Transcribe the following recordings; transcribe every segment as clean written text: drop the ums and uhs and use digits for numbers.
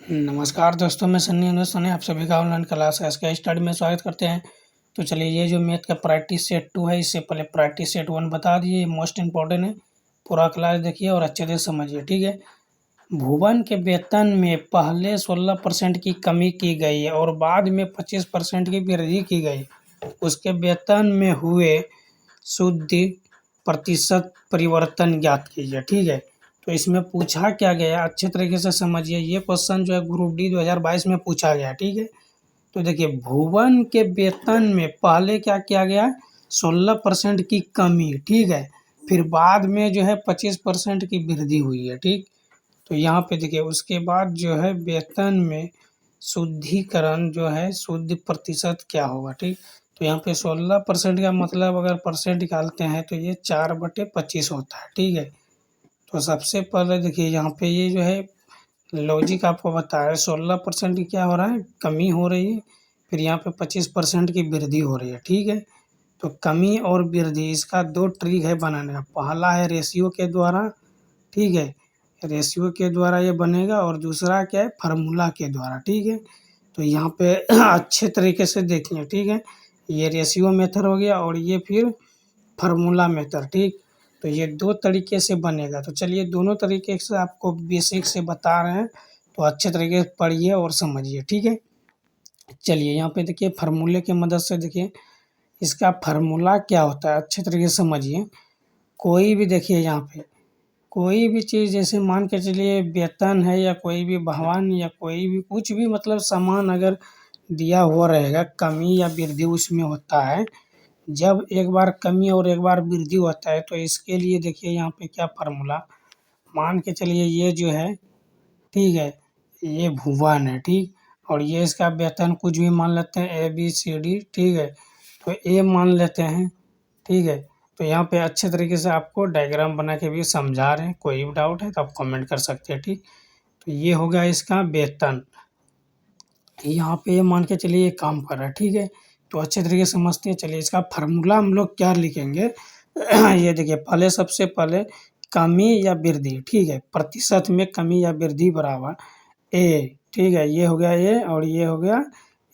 नमस्कार दोस्तों, मैं सन्नी हिंदुस्तानी आप सभी का ऑनलाइन क्लास एसके स्टडी में स्वागत करते हैं। तो चलिए, ये जो मैथ का प्रैक्टिस सेट 2 है, इससे पहले प्रैक्टिस सेट 1 बता दिए। मोस्ट इम्पोर्टेंट है, पूरा क्लास देखिए और अच्छे से समझिए, ठीक है। भुवन के वेतन में पहले 16% की कमी की गई और बाद में 25% की वृद्धि की गई। उसके वेतन में हुए शुद्ध प्रतिशत परिवर्तन ज्ञात कीजिए, ठीक है। तो इसमें पूछा क्या गया, अच्छे तरीके से समझिए। ये क्वेश्चन जो है ग्रुप डी 2022 में पूछा गया, ठीक है। तो देखिए, भुवन के वेतन में पहले क्या किया गया, 16% की कमी, ठीक है। फिर बाद में जो है 25% की वृद्धि हुई है, ठीक। तो यहाँ पे देखिए, उसके बाद जो है वेतन में शुद्धिकरण जो है शुद्ध प्रतिशत क्या होगा, ठीक। तो यहाँ पे 16% का मतलब अगर परसेंट निकालते हैं तो ये 4/25 होता है, ठीक है। तो सबसे पहले देखिए, यहाँ पे ये जो है लॉजिक आपको बताया, 16% की क्या हो रहा है, कमी हो रही है। फिर यहाँ पे 25% की वृद्धि हो रही है, ठीक है। तो कमी और वृद्धि, इसका 2 ट्रिक है बनाने का। पहला है रेशियो के द्वारा, ठीक है। रेशियो के द्वारा ये बनेगा, और दूसरा क्या है, फार्मूला के द्वारा, ठीक है। तो यहाँ पे अच्छे तरीके से देखिए, ठीक है। ये रेशियो मेथड हो गया और ये फिर फार्मूला मेथड, ठीक। तो ये 2 तरीके से बनेगा। तो चलिए, दोनों तरीके से आपको बेसिक से बता रहे हैं, तो अच्छे तरीके से पढ़िए और समझिए, ठीक है। चलिए, यहाँ पे देखिए फार्मूले की मदद से देखिए इसका फार्मूला क्या होता है, अच्छे तरीके से समझिए। कोई भी देखिए, यहाँ पे कोई भी चीज़, जैसे मान के चलिए वेतन है या कोई भी भवन या कोई भी कुछ भी, मतलब सामान अगर दिया हुआ रहेगा, कमी या वृद्धि उसमें होता है। जब एक बार कमी और एक बार वृद्धि होता है, तो इसके लिए देखिए यहाँ पे क्या फार्मूला, मान के चलिए ये जो है, ठीक है, ये भुवन है, ठीक। और ये इसका वेतन कुछ भी मान लेते हैं, ABCD, ठीक है। तो ए मान लेते हैं, ठीक है। तो यहाँ पे अच्छे तरीके से आपको डायग्राम बना के भी समझा रहे हैं। कोई भी डाउट है तो आप कमेंट कर सकते हैं, ठीक। तो ये हो गया इसका वेतन। यहाँ पे मान के चलिए ये काम कर रहा है, ठीक है। तो अच्छे तरीके से समझते हैं। चलिए, इसका फार्मूला हम लोग क्या लिखेंगे ये देखिए, पहले सबसे पहले कमी या वृद्धि, ठीक है। प्रतिशत में कमी या वृद्धि बराबर ए, ठीक है। ये हो गया ए और ये हो गया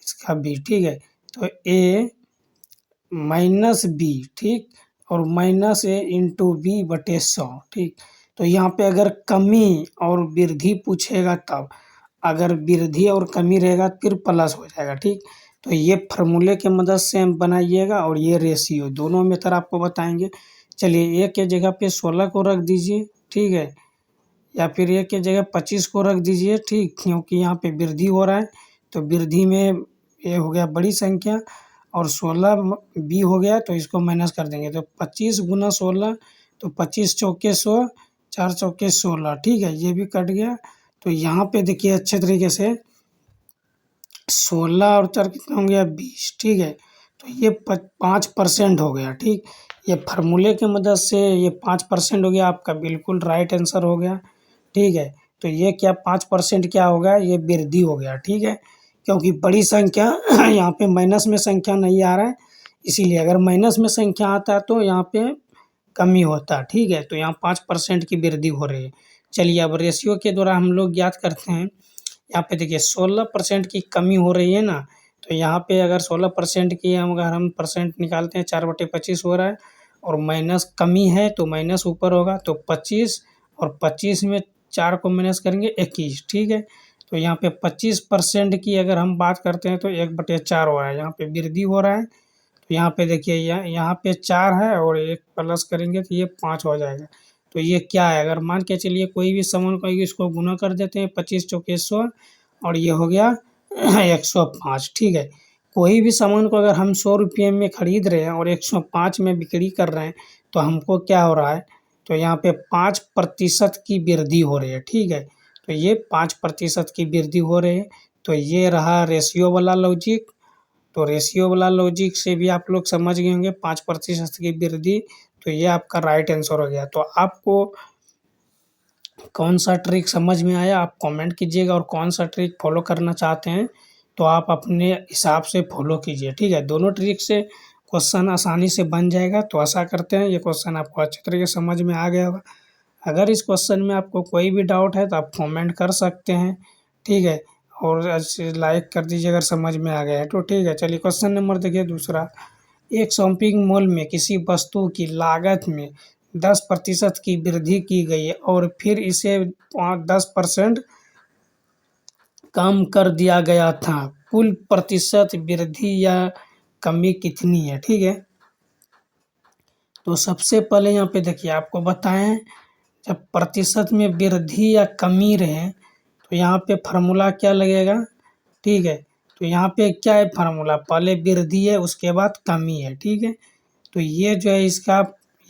इसका बी, ठीक है। तो ए माइनस बी, ठीक। और माइनस ए इंटू बी बटे 100, ठीक। तो यहाँ पे अगर कमी और वृद्धि पूछेगा तब, अगर वृद्धि और कमी रहेगा फिर प्लस हो जाएगा, ठीक। तो ये फार्मूले के मदद से हम बनाइएगा, और ये रेशियो दोनों मेथड आपको बताएंगे। चलिए, ए के जगह पे 16 को रख दीजिए, ठीक है। या फिर ए के जगह 25 को रख दीजिए, ठीक। क्योंकि यहाँ पे वृद्धि हो रहा है, तो वृद्धि में ए हो गया बड़ी संख्या और 16 बी हो गया, तो इसको माइनस कर देंगे। तो 25 गुना 16, तो 25 चौके 100, 4 चौके 16, ठीक है। ये भी कट गया। तो यहाँ पे देखिए अच्छे तरीके से 16 और 4 कितना हो गया, 20, ठीक है। तो ये 5% हो गया, ठीक। ये फार्मूले की मदद से ये 5% हो गया, आपका बिल्कुल राइट आंसर हो गया, ठीक है। तो ये क्या 5% क्या हो गया, ये वृद्धि हो गया, ठीक है। क्योंकि बड़ी संख्या यहाँ पे माइनस में संख्या नहीं आ रहा है, इसीलिए। अगर माइनस में संख्या आता है तो यहाँ पे कमी होता है, ठीक है। तो यहाँ 5% की वृद्धि हो रही है। चलिए, अब रेशियो के द्वारा हम लोग ज्ञात करते हैं। यहाँ पे देखिए 16% की कमी हो रही है ना, तो यहाँ पे अगर 16% की अगर हम परसेंट निकालते हैं, 4/25 हो रहा है। और माइनस कमी है तो माइनस ऊपर होगा, तो 25, और 25 में 4 को माइनस करेंगे 21, ठीक है। तो यहाँ पे 25% की अगर हम बात करते हैं तो 1/4 हो रहा है, यहाँ पे वृद्धि हो रहा है। तो यहाँ पे देखिए, यहाँ पे 4 है और 1 प्लस करेंगे तो ये 5 हो जाएगा। तो ये क्या है, अगर मान के चलिए कोई भी सामान को इसको गुना कर देते हैं, 25 चौके 100, और ये हो गया 105, ठीक है। कोई भी सामान को अगर हम 100 रुपये में खरीद रहे हैं और 105 में बिक्री कर रहे हैं, तो हमको क्या हो रहा है, तो यहाँ पे 5% की वृद्धि हो रही है, ठीक है। तो ये 5% की वृद्धि हो रही है। तो ये रहा रेशियो वाला लॉजिक। तो रेशियो वाला लॉजिक से भी आप लोग समझ गए होंगे 5% की वृद्धि। तो ये आपका राइट आंसर हो गया। तो आपको कौन सा ट्रिक समझ में आया, आप कमेंट कीजिएगा, और कौन सा ट्रिक फॉलो करना चाहते हैं तो आप अपने हिसाब से फॉलो कीजिए, ठीक है। दोनों ट्रिक से क्वेश्चन आसानी से बन जाएगा। तो आशा करते हैं ये क्वेश्चन आपको अच्छे तरीके से समझ में आ गया होगा। अगर इस क्वेश्चन में आपको कोई भी डाउट है तो आप कमेंट कर सकते हैं, ठीक है। और लाइक कर दीजिए अगर समझ में आ गया है तो ठीक है। चलिए क्वेश्चन नंबर देखिए दूसरा। एक शॉपिंग मॉल में किसी वस्तु की लागत में 10% की वृद्धि की गई और फिर इसे 10% कम कर दिया गया था। कुल प्रतिशत वृद्धि या कमी कितनी है? ठीक है। तो सबसे पहले यहाँ पे देखिए आपको बताएं, जब प्रतिशत में वृद्धि या कमी रहे तो यहाँ पे फार्मूला क्या लगेगा? ठीक है। तो यहाँ पे क्या है फार्मूला? पहले वृद्धि है उसके बाद कमी है। ठीक है। तो ये जो है इसका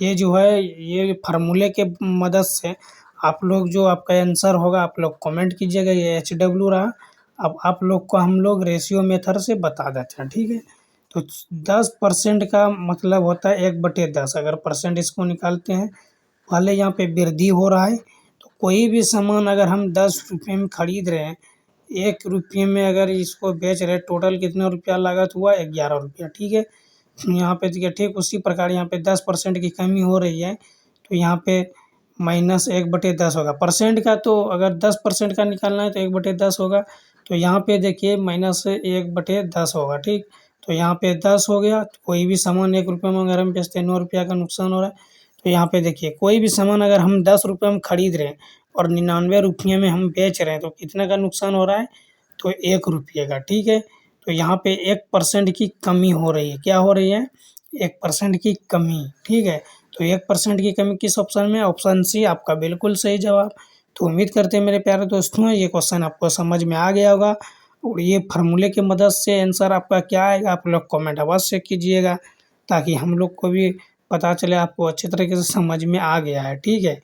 ये जो है ये फार्मूले के मदद से आप लोग जो आपका आंसर होगा आप लोग कमेंट कीजिएगा। ये HW रहा। अब आप लोग को हम लोग रेशियो मेथड से बता देते हैं। ठीक है। तो 10% का मतलब होता है 1/10। अगर परसेंट इसको निकालते हैं, पहले यहाँ पे वृद्धि हो रहा है तो कोई भी सामान अगर हम 10 रुपये में खरीद रहे हैं, 1 रुपये में अगर इसको बेच रहे, टोटल कितना रुपया लागत हुआ? 11 रुपया। ठीक है। यहाँ पे देखिए ठीक उसी प्रकार यहाँ पे 10% की कमी हो रही है तो यहाँ पे -1/10 होगा। परसेंट का तो अगर 10% का निकालना है तो 1/10 होगा। तो यहाँ पे देखिए -1/10 होगा। ठीक। तो यहाँ पे 10 हो गया। कोई भी सामान 1 रुपये में अगर हम बेचते हैं 9 रुपया का नुकसान हो रहा है। तो यहाँ पे देखिए कोई भी सामान अगर हम 10 रुपये में खरीद रहे हैं और 99 रुपये में हम बेच रहे हैं तो कितने का नुकसान हो रहा है? तो 1 रुपये का। ठीक है। तो यहाँ पे 1% की कमी हो रही है। क्या हो रही है? 1% की कमी। ठीक है। तो 1% की कमी किस ऑप्शन में? ऑप्शन सी आपका बिल्कुल सही जवाब। तो उम्मीद करते हैं मेरे प्यारे दोस्तों ये क्वेश्चन आपको समझ में आ गया होगा और ये फार्मूले की मदद से आंसर आपका क्या आएगा आप लोग कमेंट अवश्य कीजिएगा, ताकि हम लोग को भी पता चले आपको अच्छे तरीके से समझ में आ गया है। ठीक है।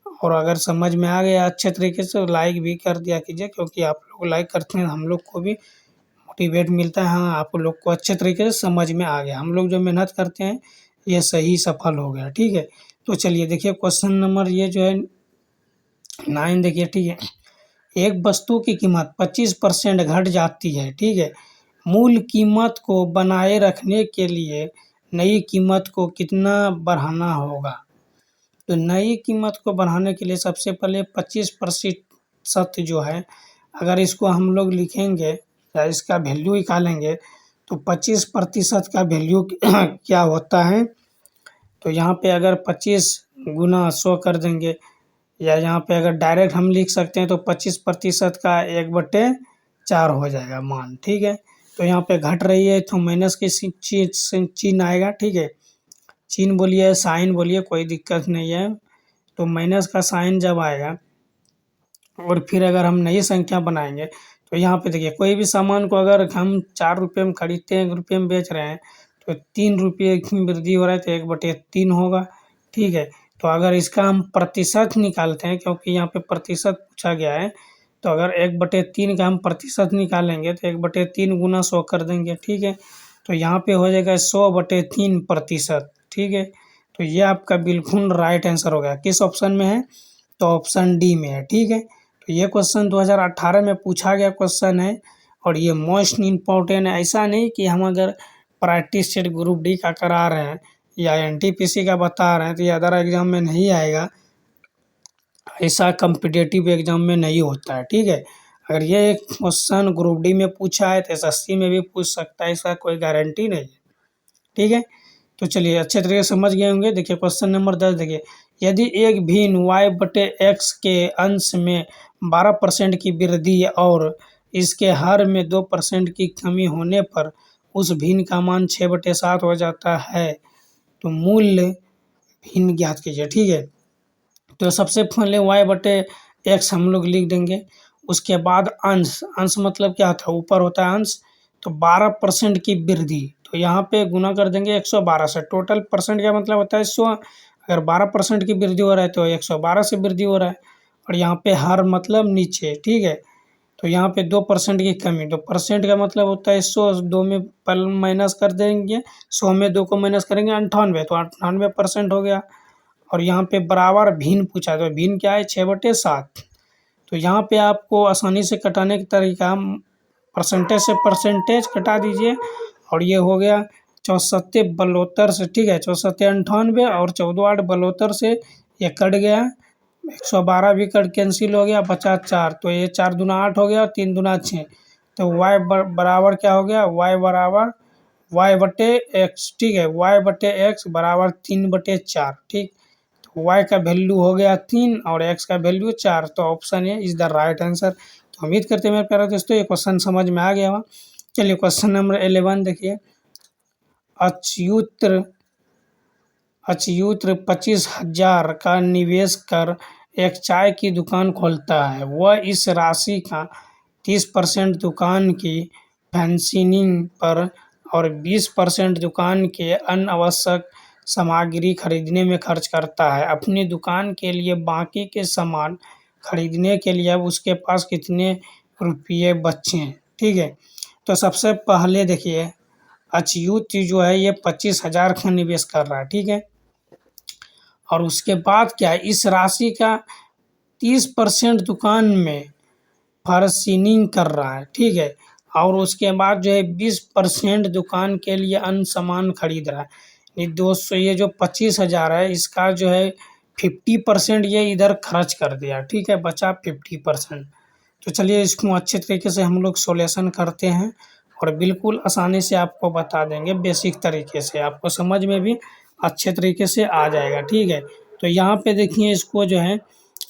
और अगर समझ में आ गया अच्छे तरीके से तो लाइक भी कर दिया कीजिए, क्योंकि आप लोग लाइक करते हैं हम लोग को भी मोटिवेट मिलता है। हाँ, आप लोग को अच्छे तरीके से समझ में आ गया। हम लोग जो मेहनत करते हैं ये सही सफल हो गया। ठीक है। तो चलिए देखिए क्वेश्चन नंबर ये जो है 9 देखिए। ठीक है। एक वस्तु की कीमत 25% घट जाती है। ठीक है। मूल कीमत को बनाए रखने के लिए नई कीमत को कितना बढ़ाना होगा? तो नई कीमत को बढ़ाने के लिए सबसे पहले 25% जो है अगर इसको हम लोग लिखेंगे या इसका वैल्यू निकालेंगे तो 25% का वैल्यू क्या होता है? तो यहाँ पे अगर 25 गुना 100 कर देंगे या यहाँ पे अगर डायरेक्ट हम लिख सकते हैं तो 25% का 1/4 हो जाएगा मान। ठीक है। तो यहाँ पे घट रही है तो माइनस के चिन्ह आएगा। ठीक है। चिन्ह बोलिए साइन बोलिए कोई दिक्कत नहीं है। तो माइनस का साइन जब आएगा और फिर अगर हम नई संख्या बनाएंगे तो यहाँ पे देखिए कोई भी सामान को अगर हम 4 रुपये में खरीदते हैं 1 रुपये में बेच रहे हैं तो 3 रुपये की वृद्धि हो रहा है तो 1/3 होगा। ठीक है। तो अगर इसका हम प्रतिशत निकालते हैं, क्योंकि यहाँ पे प्रतिशत पूछा गया है, तो अगर 1/3 का हम प्रतिशत निकालेंगे तो 1/3 गुना 100 कर देंगे। ठीक है। तो यहाँ पे हो जाएगा 100/3%। ठीक है। तो ये आपका बिल्कुल राइट आंसर हो गया। किस ऑप्शन में है? तो ऑप्शन डी में है। ठीक है। तो ये क्वेश्चन 2018 में पूछा गया क्वेश्चन है और ये मोस्ट इम्पोर्टेंट है। ऐसा नहीं कि हम अगर प्रैक्टिस सेट ग्रुप डी का करा रहे हैं या NTPC का बता रहे हैं तो ये अदर एग्जाम में नहीं आएगा। ऐसा कम्पिटिटिव एग्जाम में नहीं होता है। ठीक है। अगर ये क्वेश्चन ग्रुप डी में पूछा है तो SSC में भी पूछ सकता है, इसका कोई गारंटी नहीं है। ठीक है। तो चलिए अच्छे तरीके से समझ गए होंगे। देखिए क्वेश्चन नंबर 10 देखिए, यदि एक भिन्न y/x के अंश में 12% की वृद्धि और इसके हर में 2% की कमी होने पर उस भिन्न का मान 6/7 हो जाता है, तो मूल्य भिन्न ज्ञात कीजिए। ठीक है। तो सबसे पहले y/x हम लोग लिख देंगे। उसके बाद अंश, अंश मतलब क्या होता है? ऊपर होता है अंश। तो 12% की वृद्धि, तो यहाँ पे गुना कर देंगे 112 से। टोटल परसेंट का मतलब होता है 100। अगर 12% की वृद्धि हो रहा है तो 112 से वृद्धि हो रहा है। और यहाँ पे हर मतलब नीचे। ठीक है। तो यहाँ पे 2% की कमी, तो परसेंट का मतलब होता है 100, 2 में पल माइनस कर देंगे, 100 में 2 को माइनस करेंगे 98, तो 98% हो गया। और यहाँ पे बराबर भिन्न पूछा, तो भिन्न क्या है? 6/7। तो यहाँ पे आपको आसानी से कटाने का तरीका, परसेंटेज से परसेंटेज कटा दीजिए और ये हो गया 74 72 से। ठीक है। 74 98 और 14 8 72 से ये कट गया 112 भी कट कैंसिल हो गया, बचा 4, तो ये 4 दूना 8 हो गया और 3 दूना 6। तो y बराबर क्या हो गया, y बराबर y बटे एक्स, ठीक है, y बटे एक्स बराबर 3/4, ठीक। तो y का वैल्यू हो गया 3 और x का वैल्यू 4, तो option A is the right answer. तो उम्मीद करते हैं मेरे प्यारे दोस्तों ये क्वेश्चन समझ में आ गया होगा। चलिए क्वेश्चन नंबर 11 देखिए। अच्युत 25,000 का निवेश कर एक चाय की दुकान खोलता है। वह इस राशि का 30% दुकान की फैंसिंग पर और 20% दुकान के अनावश्यक सामग्री खरीदने में खर्च करता है। अपनी दुकान के लिए बाकी के सामान खरीदने के लिए अब उसके पास कितने रुपये बचे हैं, ठीक है। तो सबसे पहले देखिए अच्युत जो है ये 25,000 का निवेश कर रहा है, ठीक है। और उसके बाद क्या है, इस राशि का 30% दुकान में फर्निशिंग कर रहा है, ठीक है। और उसके बाद जो है 20% दुकान के लिए अन्य सामान खरीद रहा है। ये दोस्तों ये जो 25,000 है इसका जो है 50% ये इधर खर्च कर दिया, ठीक है, बचा 50%। तो चलिए इसको अच्छे तरीके से हम लोग सॉल्यूशन करते हैं और बिल्कुल आसानी से आपको बता देंगे, बेसिक तरीके से आपको समझ में भी अच्छे तरीके से आ जाएगा, ठीक है। तो यहाँ पे देखिए इसको जो है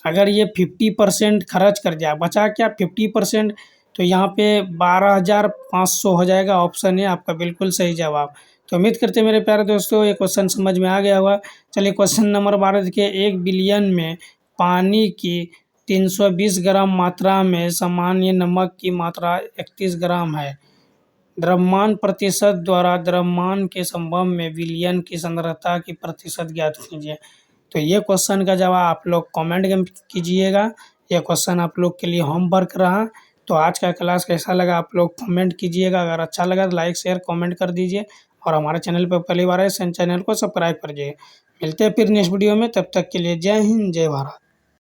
अगर ये 50% खर्च कर दिया, बचा क्या 50%, तो यहाँ पे 12,500 हो जाएगा। ऑप्शन है आपका बिल्कुल सही जवाब। तो उम्मीद करते हैं मेरे प्यारे दोस्तों ये क्वेश्चन समझ में आ गया होगा। चलिए क्वेश्चन नंबर 12 देखिए। 1 बिलियन में पानी की 320 ग्राम मात्रा में सामान्य नमक की मात्रा 31 ग्राम है। द्रव्यमान प्रतिशत द्वारा द्रव्यमान के संबंध में विलयन की सांद्रता की प्रतिशत ज्ञात कीजिए। तो ये क्वेश्चन का जवाब आप लोग कमेंट कीजिएगा। ये क्वेश्चन आप लोग के लिए होमवर्क रहा। तो आज का क्लास कैसा लगा आप लोग कमेंट कीजिएगा। अगर अच्छा लगा तो लाइक शेयर कमेंट कर दीजिए और हमारे चैनल पर पहली बार है चैनल को सब्सक्राइब कर दीजिए। मिलते हैं फिर नेक्स्ट वीडियो में, तब तक के लिए जय हिंद जय भारत।